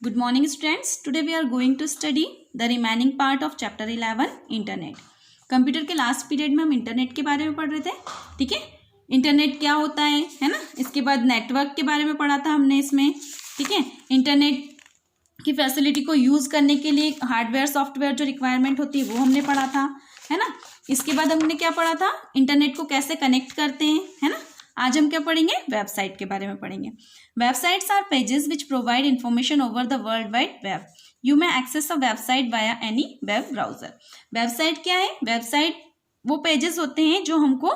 Good morning students. Today we are going to study the remaining part of chapter 11 internet. Computer के last period में हम internet के बारे में पढ़ रहे थे. ठीक है, इंटरनेट क्या होता है ना. इसके बाद नेटवर्क के बारे में पढ़ा था हमने इसमें. ठीक है, इंटरनेट की फैसिलिटी को यूज़ करने के लिए हार्डवेयर सॉफ्टवेयर जो रिक्वायरमेंट होती है वो हमने पढ़ा था, है ना. इसके बाद हमने क्या पढ़ा था, इंटरनेट को कैसे कनेक्ट करते हैं, है ना. आज हम क्या पढ़ेंगे, वेबसाइट के बारे में पढ़ेंगे. Websites are pages which provide information over the world wide web. You may access a website via any web browser. Website क्या है, वेबसाइट वो पेजेस होते हैं जो हमको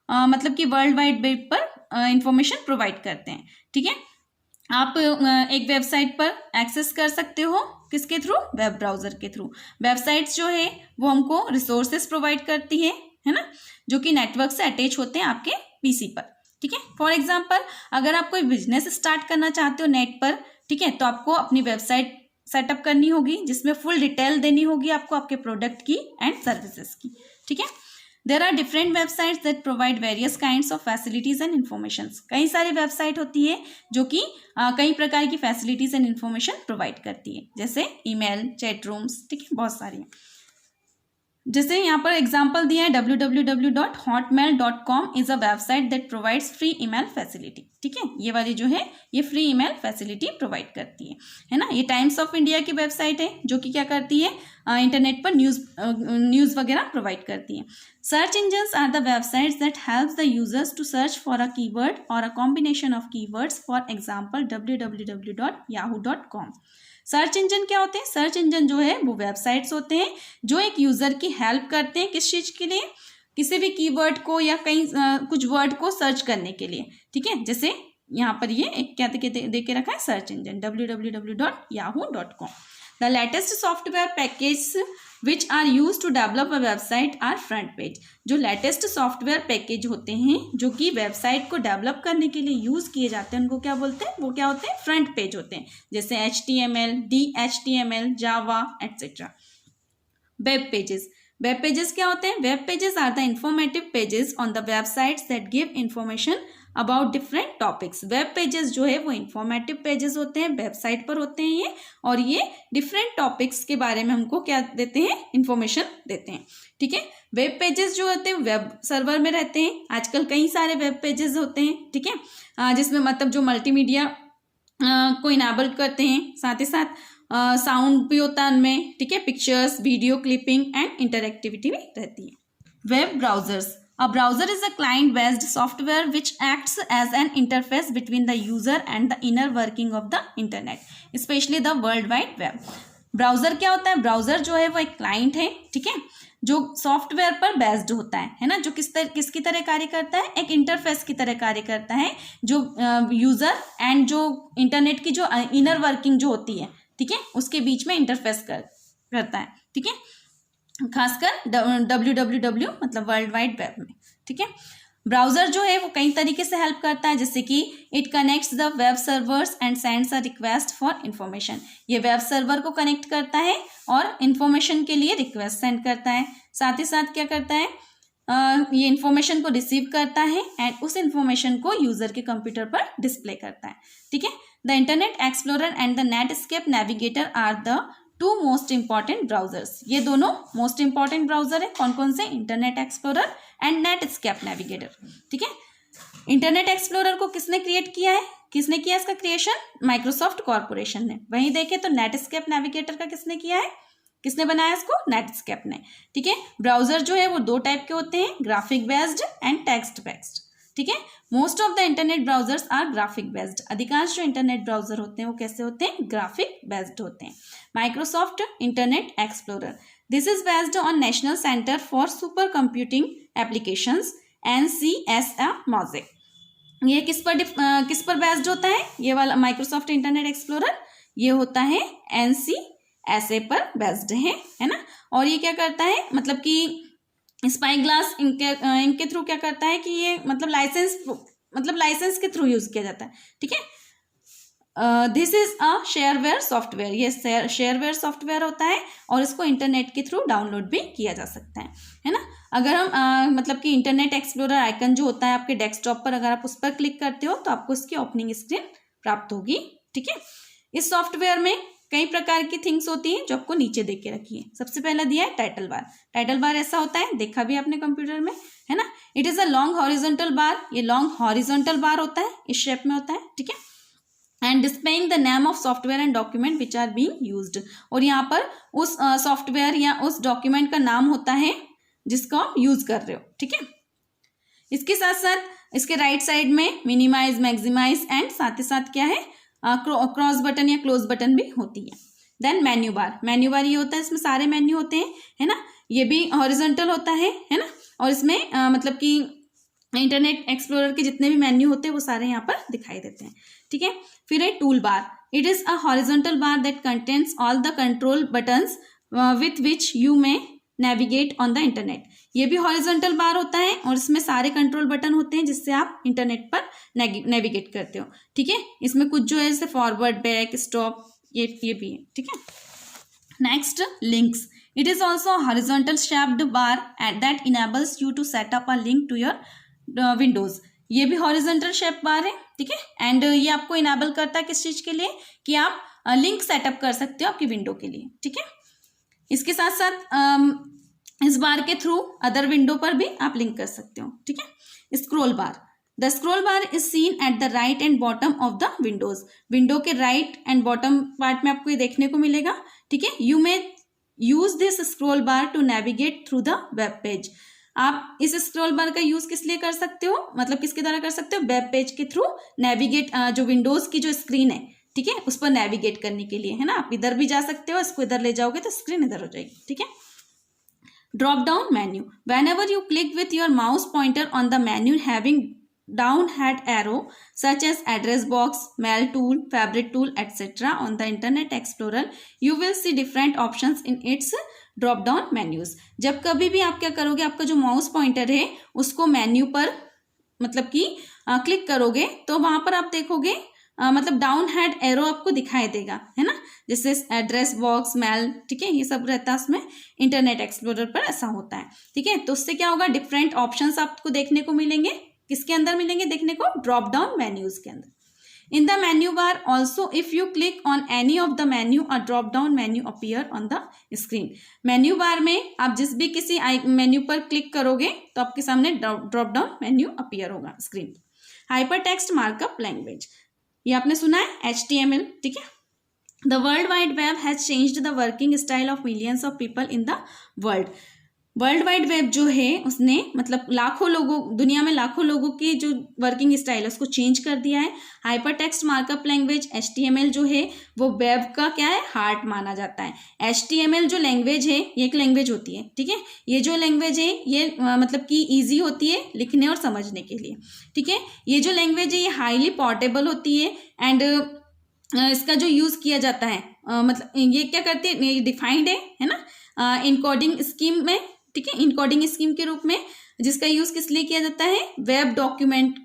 मतलब कि वर्ल्ड वाइड वेब पर इंफॉर्मेशन प्रोवाइड करते हैं. ठीक है, आप एक वेबसाइट पर एक्सेस कर सकते हो किसके थ्रू, वेब ब्राउजर के थ्रू. वेबसाइट्स जो है वो हमको रिसोर्सेज प्रोवाइड करती है ना, जो कि नेटवर्क से अटैच होते हैं आपके पीसी पर. ठीक है, फॉर एग्जांपल अगर आप कोई बिजनेस स्टार्ट करना चाहते हो नेट पर, ठीक है, तो आपको अपनी वेबसाइट सेटअप करनी होगी जिसमें फुल डिटेल देनी होगी आपको आपके प्रोडक्ट की एंड सर्विसेज की. ठीक है, there are different websites that provide various kinds of facilities and information. कई सारी वेबसाइट होती है जो कि कई प्रकार की फैसिलिटीज एंड इन्फॉर्मेशन प्रोवाइड करती है, जैसे ईमेल, चैट रूम्स. ठीक है, बहुत सारी. जैसे यहाँ पर एग्जांपल दिया है, www.hotmail.com is a website that provides free email facility. ठीक है, ये वाली जो है ये फ्री ईमेल फैसिलिटी प्रोवाइड करती है ना. ये टाइम्स ऑफ इंडिया की वेबसाइट है जो कि क्या करती है, इंटरनेट पर न्यूज़ वगैरह प्रोवाइड करती है. Search engines are the websites that helps the users to search for a keyword और a combination of keywords. For example www.yahoo.com. Search engine क्या होते हैं, सर्च इंजन जो है वो वेबसाइट्स होते हैं जो एक यूज़र की हेल्प करते हैं किस चीज़ के लिए, किसी भी कीवर्ड को या कहीं कुछ वर्ड को सर्च करने के लिए. ठीक है, जैसे यहाँ पर ये एक क्या दे के रखा है, search engine www.yahoo.com. The latest software package which are used to develop a website are front page. जो लेटेस्ट सॉफ्टवेयर पैकेज होते हैं जो कि वेबसाइट को डेवलप करने के लिए यूज़ किए जाते हैं उनको क्या बोलते हैं, वो क्या होते हैं, फ्रंट पेज होते हैं. जैसे HTML, DHTML, Java etcetera. Web pages. Web pages क्या होते हैं, web pages are the informative pages on the websites that give information about different topics. Web pages जो है वो इंफॉर्मेटिव पेजेस होते हैं, वेबसाइट पर होते हैं ये, और ये डिफरेंट टॉपिक्स के बारे में हमको क्या देते हैं, इंफॉर्मेशन देते हैं. ठीक है, वेब पेजेस जो होते हैं वेब सर्वर में रहते हैं. आजकल कई सारे वेब पेजेस होते हैं. ठीक है, जिसमें मतलब जो मल्टीमीडिया को इनेबल करते हैं, साथ ही साथ साउंड भी होता है उनमें. ठीक है, pictures, video clipping and interactivity भी रहती है. Web browsers. A browser is a client-based software which acts as an interface between the user and the inner working of the internet, especially the world wide web. Browser क्या होता है, browser जो है वो एक क्लाइंट है. ठीक है, जो सॉफ्टवेयर पर बेस्ड होता है ना, जो किसकी तरह कार्य करता है, एक इंटरफेस की तरह कार्य करता है जो यूजर एंड जो इंटरनेट की जो इनर वर्किंग जो होती है, ठीक है, उसके बीच में इंटरफेस करता है. ठीक है, खासकर www मतलब वर्ल्ड वाइड वेब में. ठीक है, ब्राउजर जो है वो कई तरीके से हेल्प करता है, जैसे कि it connects the web servers and sends a request for information. ये वेब सर्वर को कनेक्ट करता है और इंफॉर्मेशन के लिए रिक्वेस्ट सेंड करता है. साथ ही साथ क्या करता है, ये इंफॉर्मेशन को रिसीव करता है एंड उस इंफॉर्मेशन को यूजर के कंप्यूटर पर डिस्प्ले करता है. ठीक है, the Internet Explorer and the Netscape Navigator are the two most important browsers. ये दोनों मोस्ट इंपॉर्टेंट ब्राउजर है. कौन कौन से, Internet Explorer and Netscape Navigator. ठीक है, इंटरनेट एक्सप्लोरर को किसने क्रिएट किया है, किसने किया इसका क्रिएशन, माइक्रोसॉफ्ट कॉर्पोरेशन ने. वहीं देखे तो नेटस्केप नेविगेटर का किसने किया है, किसने बनाया इसको, नेटस्केप ने. ठीक है, ब्राउजर जो है वो दो टाइप के होते हैं, graphic based and text based. ठीक है, most of the internet browsers are graphic based. अधिकांश जो इंटरनेट ब्राउजर होते हैं वो कैसे होते हैं, ग्राफिक बेस्ड होते हैं. Microsoft internet explorer, this is based on national centre for super computing applications NCSA मॉजिक. ये किस पर बेस्ड होता है, ये वाला माइक्रोसॉफ्ट इंटरनेट एक्सप्लोरर, ये होता है NCSA पर बेस्ड है ना. और ये क्या करता है, मतलब कि स्पाई ग्लास इनके थ्रू क्या करता है कि ये मतलब लाइसेंस के थ्रू यूज किया जाता है. ठीक है, this is a shareware software. ये शेयरवेयर सॉफ्टवेयर होता है और इसको इंटरनेट के थ्रू डाउनलोड भी किया जा सकता है ना. अगर हम मतलब कि इंटरनेट एक्सप्लोरर आइकन जो होता है आपके डेस्कटॉप पर, अगर आप उस पर क्लिक करते हो तो आपको इसकी ओपनिंग स्क्रीन प्राप्त होगी. ठीक है, इस सॉफ्टवेयर में कई प्रकार की थिंग्स होती हैं जो आपको नीचे देख के रखी है। सबसे पहला दिया है टाइटल बार। टाइटल बार ऐसा होता है, देखा भी आपने कंप्यूटर में, है ना। It is a long horizontal बार, ये लॉन्ग हॉरिजॉन्टल बार होता है, इस शेप में होता है, ठीक है। And displaying the name of software and document which are being used, और यहाँ पर उस सॉफ्टवेयर या उस डॉक्यूमेंट का नाम होता है जिसको आप यूज कर रहे हो, ठीक है। इसके साथ साथ इसके राइट साइड में मिनिमाइज, मैक्सिमाइज एंड साथ ही साथ क्या है, क्रॉस बटन या क्लोज बटन भी होती है। Then menu bar. Menu bar ये होता है, इसमें सारे मेन्यू होते हैं, है ना। ये भी हॉरिजॉन्टल होता है ना, और इसमें मतलब कि इंटरनेट एक्सप्लोरर के जितने भी मेन्यू होते हैं वो सारे यहाँ पर दिखाई देते हैं, ठीक है। फिर है tool bar. It is a horizontal bar that contains all the control buttons with which you may navigate on the internet. ये भी हॉरिजॉन्टल बार होता है और इसमें सारे कंट्रोल बटन होते हैं जिससे आप इंटरनेट पर नेविगेट करते हो, ठीक है। इसमें कुछ जो है जैसे फॉरवर्ड, बैक, स्टॉप, ये भी है, ठीक है। Next, links. It is also horizontal shaped bar that enables you to set up a link to your windows. ये भी हॉरिजॉन्टल शेप बार है, ठीक है। एंड ये आपको इनेबल करता है किस चीज के लिए, कि आप लिंक सेटअप कर सकते हो आपकी विंडो के लिए, ठीक है। इसके साथ साथ इस बार के थ्रू अदर विंडो पर भी आप लिंक कर सकते हो, ठीक है। Scroll bar. The scroll bar is seen at the right and bottom of the windows. Window के राइट एंड बॉटम पार्ट में आपको ये देखने को मिलेगा, ठीक है। You may use this scroll bar to navigate through the web page. आप इस स्क्रॉल बार का यूज किस लिए कर सकते हो, मतलब किसके द्वारा कर सकते हो, वेब पेज के थ्रू नेविगेट, जो विंडोज की जो स्क्रीन है, ठीक है, उस पर नेविगेट करने के लिए, है ना। आप इधर भी जा सकते हो, इसको इधर ले जाओगे तो स्क्रीन इधर हो जाएगी, ठीक है। Drop down menu. Whenever you click with your mouse pointer on the menu having down head arrow such as address box, mail tool, fabric tool, etc. on the Internet Explorer, you will see different options in its drop down menus. जब कभी भी आप क्या करोगे, आपका जो mouse pointer है उसको मेन्यू पर मतलब कि क्लिक करोगे तो वहां पर आप देखोगे मतलब डाउन हेड एरो आपको दिखाई देगा, है ना, जैसे एड्रेस बॉक्स, मेल, ठीक है, ये सब रहता है उसमें। इंटरनेट एक्सप्लोरर पर ऐसा होता है, ठीक है। तो उससे क्या होगा, डिफरेंट ऑप्शंस आपको देखने को मिलेंगे। किसके अंदर मिलेंगे देखने को, ड्रॉप डाउन मेन्यूज के अंदर। In the menu bar also if you click on any of the menu a drop down menu appear on the screen. Menu bar में आप जिस भी किसी मेन्यू पर क्लिक करोगे तो आपके सामने ड्रॉप डाउन मेन्यू अपीयर होगा screen. Hyper text markup language, ये आपने सुना है, HTML, ठीक है। The world wide web has changed the working style of millions of people in the world. World wide web जो है उसने मतलब लाखों लोगों, दुनिया में लाखों लोगों की जो वर्किंग स्टाइल है उसको चेंज कर दिया है। Hyper text markup language HTML जो है वो वेब का क्या है, हार्ट माना जाता है। HTML जो लैंग्वेज है ये एक लैंग्वेज होती है, ठीक है। ये जो लैंग्वेज है ये मतलब कि ईजी होती है लिखने और समझने के लिए, ठीक है। ये जो लैंग्वेज है ये हाईली पोर्टेबल होती है एंड इसका जो यूज किया जाता है मतलब ये क्या करती है, ये डिफाइंड है ना, इनकोडिंग स्कीम में, ठीक है, इनकोडिंग स्कीम के रूप में, जिसका यूज किस लिए किया जाता है, वेब डॉक्यूमेंट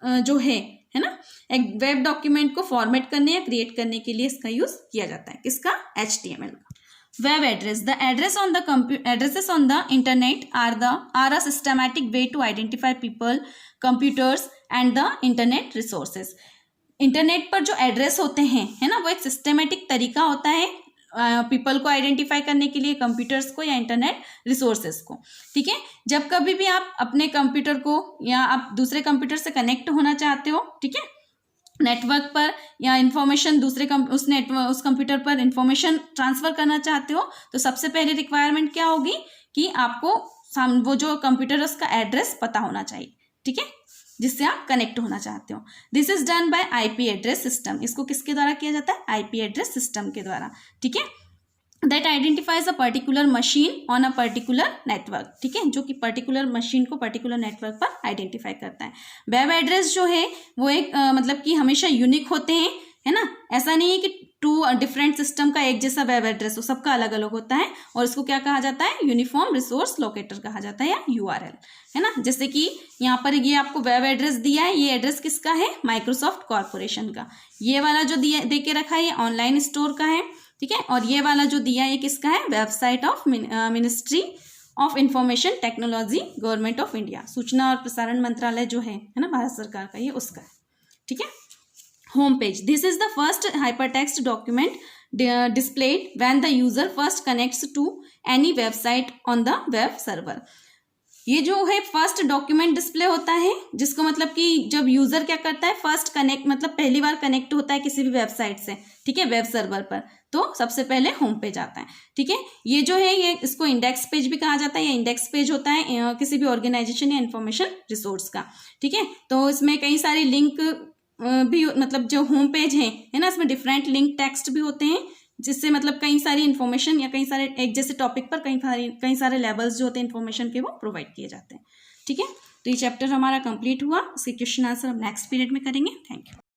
जो है ना, एक वेब डॉक्यूमेंट को फॉर्मेट करने या क्रिएट करने के लिए इसका यूज किया जाता है, किसका, HTML का। Web address. The address on the addresses on the internet are a systematic way to identify people, computers and the internet resources. Internet पर जो एड्रेस होते हैं, है ना, वो एक सिस्टमैटिक तरीका होता है पीपल को आइडेंटिफाई करने के लिए, कंप्यूटर्स को या इंटरनेट रिसोर्सेज को, ठीक है। जब कभी भी आप अपने कंप्यूटर को या आप दूसरे कंप्यूटर से कनेक्ट होना चाहते हो, ठीक है, नेटवर्क पर, या इंफॉर्मेशन दूसरे उस कंप्यूटर पर इंफॉर्मेशन ट्रांसफर करना चाहते हो, तो सबसे पहले रिक्वायरमेंट क्या होगी कि आपको वो जो कंप्यूटर है उसका एड्रेस पता होना चाहिए, ठीक है, जिससे आप कनेक्ट होना चाहते हो। This is done by IP address system. इसको किसके द्वारा किया जाता है, IP एड्रेस सिस्टम के द्वारा, ठीक है। That identifies a particular machine on a particular network, ठीक है, जो कि पर्टिकुलर मशीन को पर्टिकुलर नेटवर्क पर आइडेंटिफाई करता है। वेब एड्रेस जो है वो एक मतलब कि हमेशा यूनिक होते हैं, है ना, ऐसा नहीं है कि टू डिफरेंट सिस्टम का एक जैसा वेब एड्रेस हो, सबका अलग अलग होता है, और इसको क्या कहा जाता है, यूनिफॉर्म रिसोर्स लोकेटर कहा जाता है या URL, है ना। जैसे कि यहाँ पर ये आपको वेब एड्रेस दिया है, ये एड्रेस किसका है, माइक्रोसॉफ्ट कॉर्पोरेशन का। ये वाला जो दे के रखा है ये ऑनलाइन स्टोर का है, ठीक है, और ये वाला जो दिया है ये किसका है, website of ministry of information technology, government of India, सूचना और प्रसारण मंत्रालय जो है ना, भारत सरकार का, ये उसका है, ठीक है। Home page. This is the first hypertext document displayed when the user first connects to any website on the web server. ये जो है फर्स्ट डॉक्यूमेंट डिस्प्ले होता है, जिसको मतलब कि जब यूजर क्या करता है, फर्स्ट कनेक्ट मतलब पहली बार कनेक्ट होता है किसी भी वेबसाइट से, ठीक है, वेब सर्वर पर, तो सबसे पहले होम पेज आता है, ठीक है। ये जो है ये इसको इंडेक्स पेज भी कहा जाता है, ये इंडेक्स पेज होता है किसी भी ऑर्गेनाइजेशन या इंफॉर्मेशन रिसोर्स का, ठीक है। तो इसमें कई सारी लिंक भी मतलब जो होम पेज है ना, इसमें डिफरेंट लिंक टेक्स्ट भी होते हैं, जिससे मतलब कई सारी इन्फॉर्मेशन या कई सारे एक जैसे टॉपिक पर कई सारे लेवल्स जो होते हैं इन्फॉर्मेशन के वो प्रोवाइड किए जाते हैं, ठीक है। तो ये चैप्टर हमारा कंप्लीट हुआ, इसके क्वेश्चन आंसर हम नेक्स्ट पीरियड में करेंगे। Thank you.